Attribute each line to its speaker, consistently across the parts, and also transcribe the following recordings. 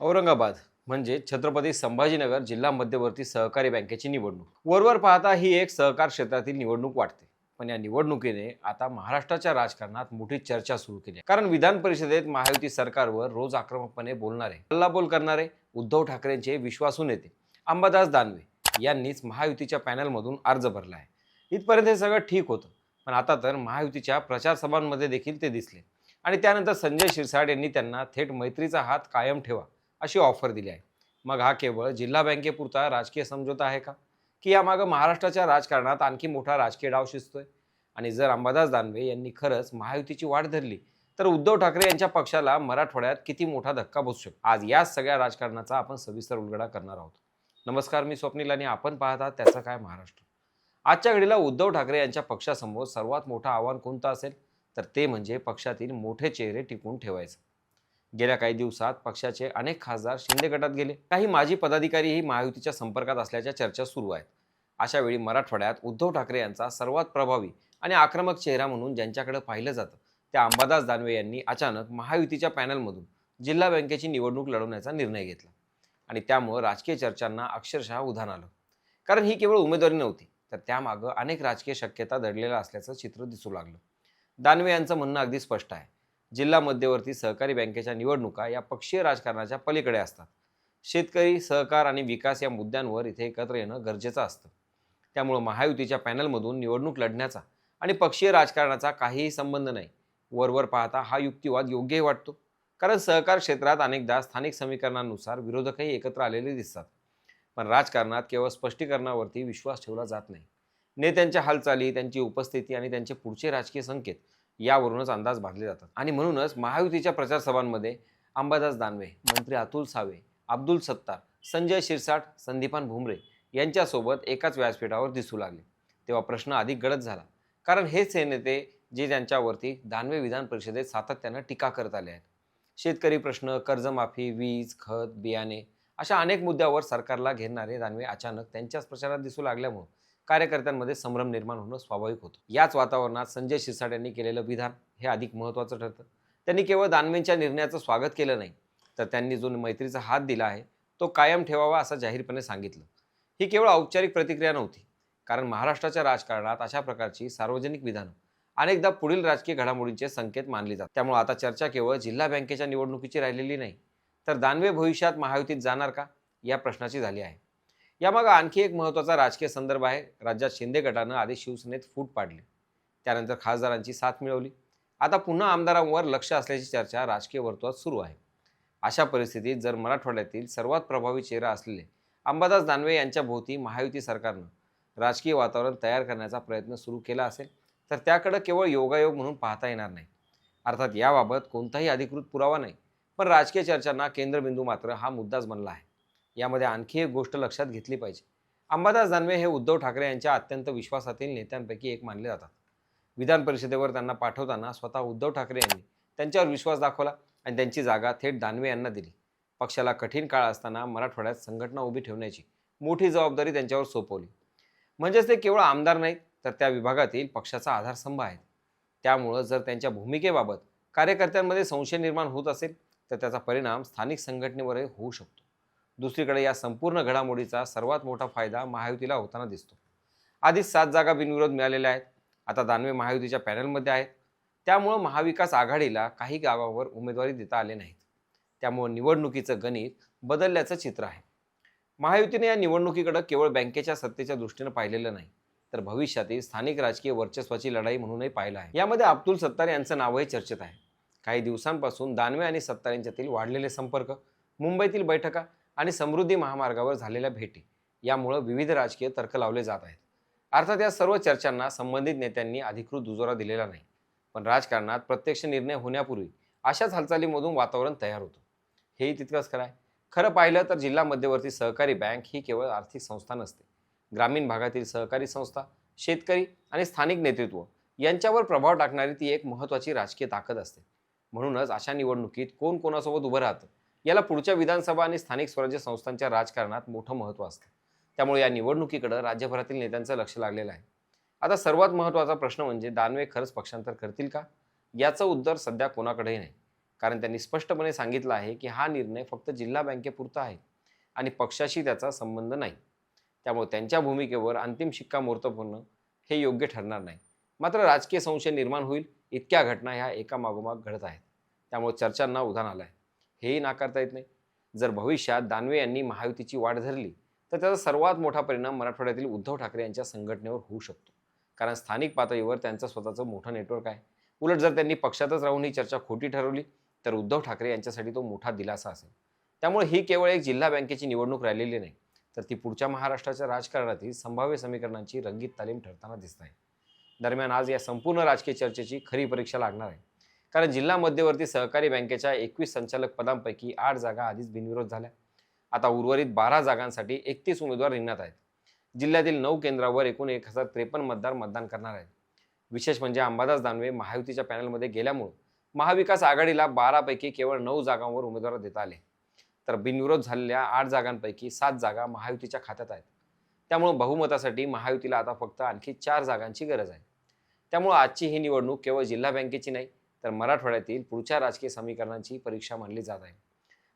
Speaker 1: औरंगाबाद म्हणजे छत्रपती संभाजीनगर जिल्हा मध्यवर्ती सहकारी बँकेची निवडणूक. वरवर पाहता ही एक सहकार क्षेत्रातील निवडणूक वाटते. पण या निवडणुकीने आता महाराष्ट्राच्या राजकारणात मोठी चर्चा सुरू केली आहे. कारण विधान परिषदेत महायुती सरकारवर रोज आक्रमकपणे बोलणारे, हल्लाबोल करणारे उद्धव ठाकरेंचे विश्वासू नेते अंबादास दानवे यांनीच महायुतीच्या पॅनलमधून अर्ज भरला आहे. इथपर्यंत हे सगळं ठीक होतं. पण आता तर महायुतीच्या प्रचार सभांमध्ये देखील ते दिसले. आणि त्यानंतर संजय शिरसाट यांनी त्यांना थेट मैत्रीचा हात कायम ठेवा अशी ऑफर दिली आहे. मग हा केवळ जिल्हा बँकेपुरता राजकीय समझोता आहे का, की यामागं महाराष्ट्राच्या राजकारणात आणखी मोठा राजकीय डाव शिजतोय? आणि जर अंबादास दानवे यांनी खरंच महायुतीची वाट धरली तर उद्धव ठाकरे यांच्या पक्षाला मराठवाड्यात किती मोठा धक्का बसू शकतो? आज याच सगळ्या राजकारणाचा आपण सविस्तर उलगडा करणार आहोत. नमस्कार, मी स्वप्नील आणि आपण पाहता त्याचं काय महाराष्ट्र. आजच्या घडीला उद्धव ठाकरे यांच्या पक्षासमोर सर्वात मोठं आव्हान कोणतं असेल, तर ते म्हणजे पक्षातील मोठे चेहरे टिकवून ठेवायचं. गेल्या काही दिवसात पक्षाचे अनेक खासदार शिंदे गटात गेले, काही माजी पदाधिकारीही महायुतीच्या संपर्कात असल्याच्या चर्चा सुरू आहेत. अशा वेळी मराठवाड्यात उद्धव ठाकरे यांचा सर्वात प्रभावी आणि आक्रमक चेहरा म्हणून ज्यांच्याकडे पाहिलं जातं त्या अंबादास दानवे यांनी अचानक महायुतीच्या पॅनलमधून जिल्हा बँकेची निवडणूक लढवण्याचा निर्णय घेतला. आणि त्यामुळे राजकीय चर्चांना अक्षरशः उधाण आलं. कारण ही केवळ उमेदवारी नव्हती, तर त्यामागं अनेक राजकीय शक्यता दडलेल्या असल्याचं चित्र दिसू लागलं. दानवे यांचं म्हणणं अगदी स्पष्ट आहे. जिल्हा मध्यवर्ती सहकारी बँकेच्या निवडणुका या पक्षीय राजकारणाच्या पलीकडे असतात. शेतकरी, सहकार आणि विकास या मुद्द्यांवर इथे एकत्र येणं गरजेचं असतं. त्यामुळं महायुतीच्या पॅनलमधून निवडणूक लढण्याचा आणि पक्षीय राजकारणाचा काहीही संबंध नाही. वरवर पाहता हा युक्तिवाद योग्यही वाटतो. कारण सहकार क्षेत्रात अनेकदा स्थानिक समीकरणांनुसार विरोधकही एकत्र आलेले दिसतात. पण राजकारणात केवळ स्पष्टीकरणावरती विश्वास ठेवला जात नाही. नेत्यांच्या हालचाली, त्यांची उपस्थिती आणि त्यांचे पुढचे राजकीय संकेत यावरूनच अंदाज बांधले जातात. आणि म्हणूनच महायुतीच्या प्रचार सभांमध्ये अंबादास दानवे, मंत्री अतुल सावे, अब्दुल सत्तार, संजय शिरसाट, संदीपान भुमरे यांच्यासोबत एकाच व्यासपीठावर दिसू लागले. तेव्हा प्रश्न अधिक गडद झाला. कारण हेच हे नेते जे त्यांच्यावरती दानवे विधान परिषदेत सातत्यानं टीका करत आले आहेत. शेतकरी प्रश्न, कर्जमाफी, वीज, खत, बियाणे अशा अनेक मुद्द्यावर सरकारला घेरणारे दानवे अचानक त्यांच्याच प्रचारात दिसू लागल्यामुळे कार्यकर्त्यांमध्ये संभ्रम निर्माण होणं स्वाभाविक होतं. याच वातावरणात संजय शिरसाट यांनी केलेलं विधान हे अधिक महत्त्वाचं ठरतं. त्यांनी केवळ दानवेंच्या निर्णयाचं स्वागत केलं नाही, तर त्यांनी जो मैत्रीचा हात दिला आहे तो कायम ठेवावा असं जाहीरपणे सांगितलं. ही केवळ औपचारिक प्रतिक्रिया नव्हती. कारण महाराष्ट्राच्या राजकारणात अशा प्रकारची सार्वजनिक विधानं अनेकदा पुढील राजकीय घडामोडींचे संकेत मानली जातात. त्यामुळे आता चर्चा केवळ जिल्हा बँकेच्या निवडणुकीची राहिलेली नाही, तर दानवे भविष्यात महायुतीत जाणार का या प्रश्नाची झाली आहे. यामागे आणखी एक महत्त्वाचा राजकीय संदर्भ आहे. राज्यात शिंदे गटानं आधी शिवसेनेत फूट पाडली, त्यानंतर खासदारांची साथ मिळवली. आता पुन्हा आमदारांवर लक्ष असल्याची चर्चा राजकीय वर्तुळात सुरू आहे. अशा परिस्थितीत जर मराठवाड्यातील सर्वात प्रभावी चेहरा असलेले अंबादास दानवे यांच्या भोवती महायुती सरकारनं राजकीय वातावरण तयार करण्याचा प्रयत्न सुरू केला असेल, तर त्याकडे केवळ योगायोग म्हणून पाहता येणार नाही. अर्थात याबाबत कोणताही अधिकृत पुरावा नाही, पण राजकीय चर्चांना केंद्रबिंदू मात्र हा मुद्दाच बनला आहे. यामध्ये आणखी एक गोष्ट लक्षात घेतली पाहिजे. अंबादास दानवे हे उद्धव ठाकरे यांच्या अत्यंत विश्वासातील नेत्यांपैकी एक मानले जातात. विधान परिषदेवर त्यांना पाठवताना स्वतः उद्धव ठाकरे यांनी त्यांच्यावर विश्वास दाखवला आणि त्यांची जागा थेट दानवे यांना दिली. पक्षाला कठीण काळ असताना मराठवाड्यात संघटना उभी ठेवण्याची मोठी जबाबदारी त्यांच्यावर सोपवली. म्हणजेच ते केवळ आमदार नाहीत, तर त्या विभागातील पक्षाचा आधारस्तंभ आहेत. त्यामुळं जर त्यांच्या भूमिकेबाबत कार्यकर्त्यांमध्ये संशय निर्माण होत असेल, तर त्याचा परिणाम स्थानिक संघटनेवरही होऊ शकतो. दुसरीकडे या संपूर्ण घडामोडीचा सर्वात मोठा फायदा महायुतीला होताना दिसतो. आधीच 7 जागा बिनविरोध मिळालेल्या आहेत. आता दानवे महायुतीच्या पॅनलमध्ये आहेत. त्यामुळं महाविकास आघाडीला काही गावावर उमेदवारी देता आले नाहीत. त्यामुळे निवडणुकीचं गणित बदलल्याचं चित्र आहे. महायुतीने या निवडणुकीकडे केवळ बँकेच्या सत्तेच्या दृष्टीनं पाहिलेलं नाही, तर भविष्यातील स्थानिक राजकीय वर्चस्वाची लढाई म्हणूनही पाहिलं आहे. यामध्ये अब्दुल सत्तार यांचं नावही चर्चेत आहे. काही दिवसांपासून दानवे आणि सत्तार यांच्यातील वाढलेले संपर्क, मुंबईतील बैठका आणि समृद्धी महामार्गावर झालेल्या भेटी यामुळे विविध राजकीय तर्क लावले जात आहेत. अर्थात या सर्व चर्चांना संबंधित नेत्यांनी अधिकृत दुजोरा दिलेला नाही, पण राजकारणात प्रत्यक्ष निर्णय होण्यापूर्वी अशाच हालचालीमधून वातावरण तयार होतं. हेही तितकंच खरं आहे. खरं पाहिलं तर जिल्हा मध्यवर्ती सहकारी बँक ही केवळ आर्थिक संस्था नसते. ग्रामीण भागातील सहकारी संस्था, शेतकरी आणि स्थानिक नेतृत्व यांच्यावर प्रभाव टाकणारी ती एक महत्त्वाची राजकीय ताकद असते. म्हणूनच अशा निवडणुकीत कोण कोणासोबत उभं राहतं याला पुढच्या विधानसभा आणि स्थानिक स्वराज्य संस्थांच्या राजकारणात मोठं महत्त्व असतं. त्यामुळे या निवडणुकीकडे राज्यभरातील नेत्यांचं लक्ष लागलेलं आहे. आता सर्वात महत्त्वाचा प्रश्न म्हणजे दानवे खरंच पक्षांतर करतील का, याचं उत्तर सध्या कोणाकडेही नाही. कारण त्यांनी स्पष्टपणे सांगितलं आहे की हा निर्णय फक्त जिल्हा बँकेपुरता आहे आणि पक्षाशी त्याचा संबंध नाही. त्यामुळे त्यांच्या भूमिकेवर अंतिम शिक्कामोर्तब होणं हे योग्य ठरणार नाही. मात्र राजकीय संशय निर्माण होईल इतक्या घटना ह्या एकामागोमाग घडत आहेत. त्यामुळे चर्चांना उधाण आलं आहे, हेही नाकारता येत नाही. जर भविष्यात दानवे यांनी महायुतीची वाट धरली तर त्याचा सर्वात मोठा परिणाम मराठवाड्यातील उद्धव ठाकरे यांच्या संघटनेवर होऊ शकतो. कारण स्थानिक पातळीवर त्यांचं स्वतःचं मोठं नेटवर्क आहे. उलट जर त्यांनी पक्षातच राहून ही चर्चा खोटी ठरवली तर उद्धव ठाकरे यांच्यासाठी तो मोठा दिलासा असेल. त्यामुळे ही केवळ एक जिल्हा बँकेची निवडणूक राहिलेली नाही, तर ती पुढच्या महाराष्ट्राच्या राजकारणातील संभाव्य समीकरणांची रंगीत तालीम ठरताना दिसत आहे. दरम्यान आज या संपूर्ण राजकीय चर्चेची खरी परीक्षा लागणार आहे. कारण जिल्हा मध्यवर्ती सहकारी बँकेच्या 21 संचालक पदांपैकी 8 जागा आधीच बिनविरोध झाल्या. आता उर्वरित 12 जागांसाठी 31 उमेदवार रिंगणात आहेत. जिल्ह्यातील 9 केंद्रावर एकूण 1053 मतदार मतदान करणार आहेत. विशेष म्हणजे अंबादास दानवे महायुतीच्या पॅनलमध्ये गेल्यामुळे महाविकास आघाडीला 12 पैकी केवळ 9 जागांवर उमेदवार देता आले. तर बिनविरोध झालेल्या 8 जागांपैकी 7 जागा महायुतीच्या खात्यात आहेत. त्यामुळे बहुमतासाठी महायुतीला आता फक्त आणखी 4 जागांची गरज आहे. त्यामुळे आजची ही निवडणूक केवळ जिल्हा बँकेची नाही, तर मराठवाड्यातील पुढच्या राजकीय समीकरणांची परीक्षा मानली जात आहे.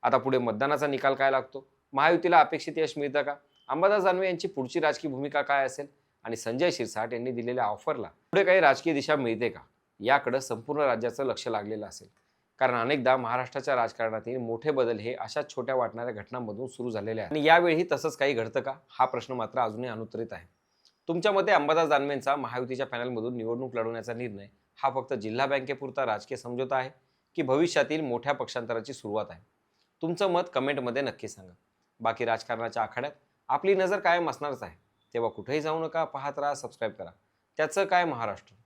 Speaker 1: आता पुढे मतदानाचा निकाल काय लागतो, महायुतीला अपेक्षित यश मिळतं का, अंबादास दानवे यांची पुढची राजकीय भूमिका काय असेल आणि संजय शिरसाट यांनी दिलेल्या ऑफरला पुढे काही राजकीय दिशा मिळते का, याकडे संपूर्ण राज्याचं लक्ष लागलेलं असेल. कारण अनेकदा महाराष्ट्राच्या राजकारणातील मोठे बदल हे अशा छोट्या वाटणाऱ्या घटनांमधून सुरू झालेले आहेत आणि यावेळी तसंच काही घडतं का, हा प्रश्न मात्र अजूनही अनुत्तरित आहे. तुमच्या मते अंबादास दानवेंचा महायुतीच्या पॅनलमधून निवडणूक लढवण्याचा निर्णय हा फक्त जिल्हा बँकेपुरता राजकीय समझोता आहे की भविष्यातील मोठ्या पक्षांतराची सुरुवात आहे? तुमचं मत कमेंटमध्ये नक्की सांगा. बाकी राजकारणाच्या आखाड्यात आपली नजर कायम असणारच आहे. तेव्हा कुठेही जाऊ नका, पाहत राहा, सबस्क्राईब करा. त्याचं काय महाराष्ट्र.